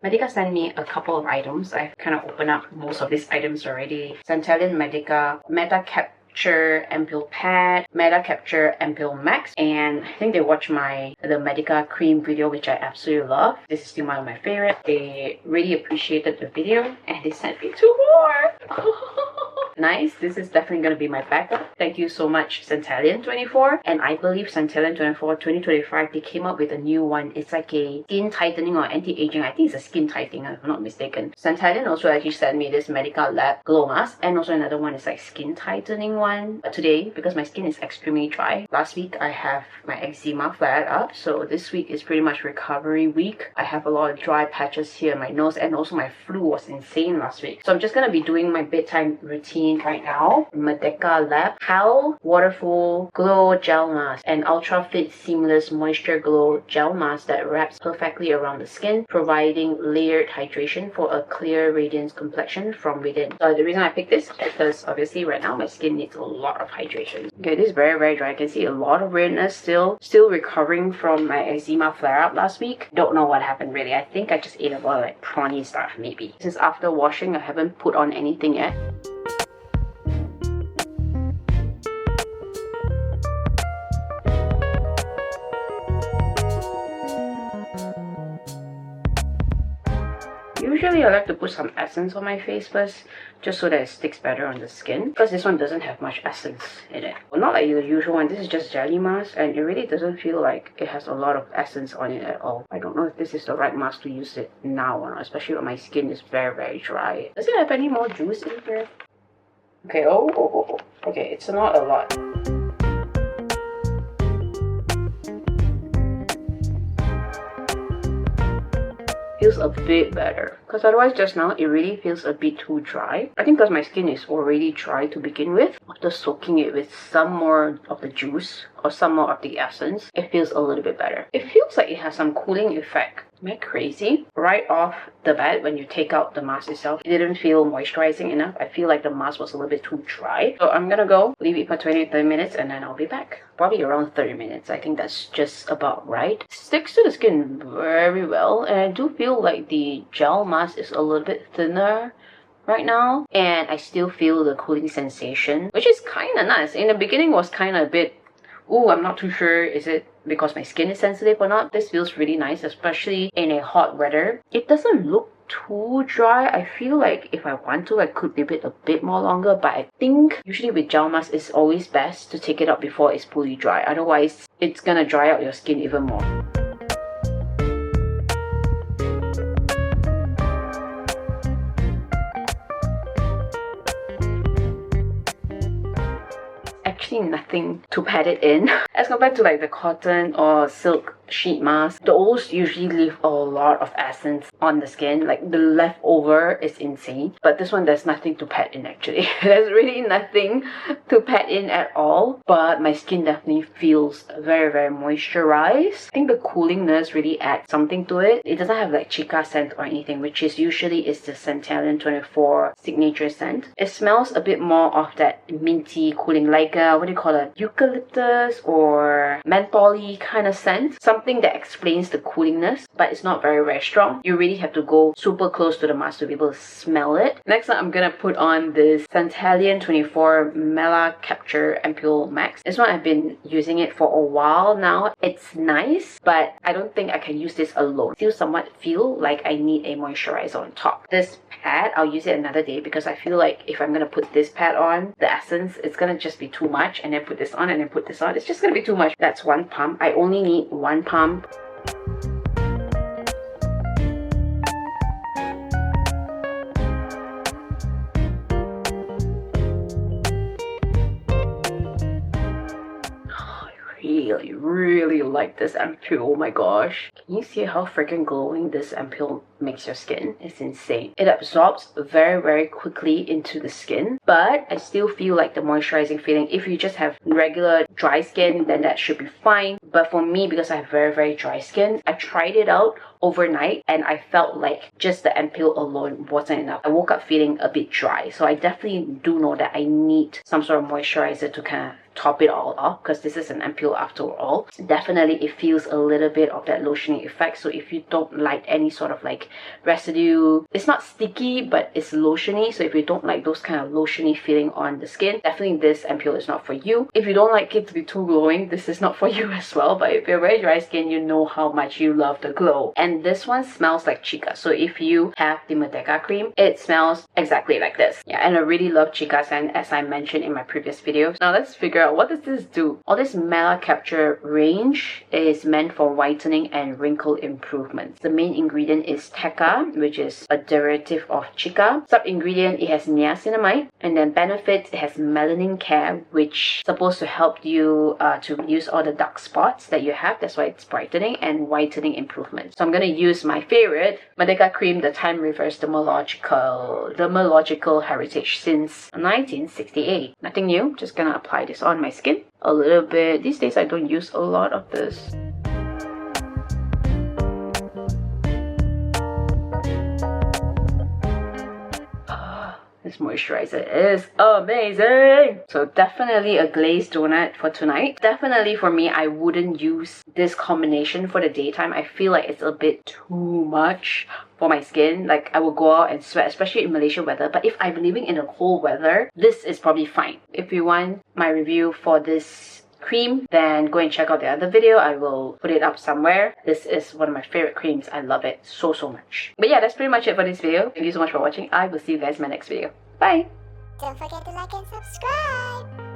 Madeca sent me a couple of items. I've kind of opened up most of these items already. Centallian24 Madeca Capture Ampoule Pad, Mela Capture Ampoule Max, and I think they watched the Madeca Cream video, which I absolutely love. This is still one of my favorite. They really appreciated the video and they sent me 2 more. Nice. This is definitely going to be my backup. Thank you so much, Centallian24. And I believe Centallian24 2025, they came up with a new one. It's like a skin tightening or anti-aging. I think it's a skin tightening, if I'm not mistaken. Centallian also actually sent me this Madeca Lab Glow Mask, and also another one is like skin tightening one. But today, because my skin is extremely dry, last week I have my eczema flared up, so this week is pretty much recovery week. I have a lot of dry patches here in my nose, and also my flu was insane last week. So I'm just going to be doing my bedtime routine right now. Madeca Lab Hyal Waterfull Glow Gel Mask, an ultra fit seamless moisture glow gel mask that wraps perfectly around the skin, providing layered hydration for a clear radiant complexion from within. So the reason I picked this is because obviously right now my skin needs a lot of hydration. Okay, this is very dry. I can see a lot of redness still recovering from my eczema flare up last week. Don't know what happened really. I think I just ate a lot of like prawny stuff maybe. Since after washing I haven't put on anything yet. Usually I like to put some essence on my face first, just so that it sticks better on the skin, because this one doesn't have much essence in it. Well, not like the usual one. This is just jelly mask and it really doesn't feel like it has a lot of essence on it at all. I don't know if this is the right mask to use it now or not, especially when my skin is very dry. Does it have any more juice in here? Okay, okay, it's not a lot. Feels a bit better, because otherwise just now it really feels a bit too dry. I think because my skin is already dry to begin with, after soaking it with some more of the juice or some more of the essence, it feels a little bit better. It feels like it has some cooling effect. Am I crazy? Right off the bat, when you take out the mask itself, it didn't feel moisturizing enough. I feel like the mask was a little bit too dry. So I'm gonna go leave it for 20-30 minutes and then I'll be back. Probably around 30 minutes. I think that's just about right. It sticks to the skin very well, and I do feel like the gel mask is a little bit thinner right now, and I still feel the cooling sensation, which is kind of nice. In the beginning was kind of a bit, I'm not too sure, is it because my skin is sensitive or not? This feels really nice, especially in a hot weather. It doesn't look too dry. I feel like if I want to, I could leave it a bit more longer, but I think usually with gel mask it's always best to take it out before it's fully dry. Otherwise, it's gonna dry out your skin even more. Actually nothing to pat it in as compared to like the cotton or silk sheet mask. Those usually leave a lot of essence on the skin, like the leftover is insane, but this one there's nothing to pat in actually. There's really nothing to pat in at all, but my skin definitely feels very moisturized. I think the coolingness really adds something to it. It doesn't have like chica scent or anything, which is usually is the Centallian24 signature scent. It smells a bit more of that minty cooling, like what do you call it, eucalyptus or menthol-y kind of scent. Something that explains the coolingness, but it's not very strong. You really have to go super close to the mask to be able to smell it. Next up, I'm gonna put on this Centallian24 Mela Capture Ampoule Max. This one I've been using it for a while now. It's nice, but I don't think I can use this alone. Still somewhat feel like I need a moisturizer on top. This pad, I'll use it another day, because I feel like if I'm gonna put this pad on, the essence, it's gonna just be too much, and then put this on and then put this on. It's just gonna be too much. That's one pump. I only need one pump. Really like this ampoule. Oh my gosh, can you see how freaking glowing this ampoule makes your skin? It's insane. It absorbs very quickly into the skin, but I still feel like the moisturizing feeling. If you just have regular dry skin, then that should be fine, but for me, because I have very dry skin, I tried it out overnight and I felt like just the ampoule alone wasn't enough. I woke up feeling a bit dry, so I definitely do know that I need some sort of moisturizer to kind of top it all off, because this is an ampoule after all. Definitely it feels a little bit of that lotioning effect. So if you don't like any sort of like residue, it's not sticky but it's lotiony, so if you don't like those kind of lotiony feeling on the skin, definitely this ampoule is not for you. If you don't like it to be too glowing, this is not for you as well. But if you're very dry skin, you know how much you love the glow. And this one smells like chica. So if you have the Madeca cream, it smells exactly like this. Yeah, and I really love chica scent, as I mentioned in my previous videos. Now let's figure out, what does this do? All this Mela Capture range is meant for whitening and wrinkle improvements. The main ingredient is teca, which is a derivative of chica. Sub ingredient, it has niacinamide, and then benefits, it has melanin care, which is supposed to help you to reduce all the dark spots that you have. That's why it's brightening and whitening improvements. So I'm going to use my favorite Madeca Cream, the Time Reverse Dermalogical Heritage since 1968. Nothing new, just gonna apply this on my skin a little bit. These days I don't use a lot of this. This moisturizer is amazing! So definitely a glazed donut for tonight. Definitely for me, I wouldn't use this combination for the daytime. I feel like it's a bit too much for my skin. Like I will go out and sweat, especially in Malaysian weather. But if I'm living in a cold weather, this is probably fine. If you want my review for this cream, then go and check out the other video. I will put it up somewhere. This is one of my favorite creams. I love it so much. But yeah, that's pretty much it for this video. Thank you so much for watching. I will see you guys in my next video. Bye! Don't forget to like and subscribe!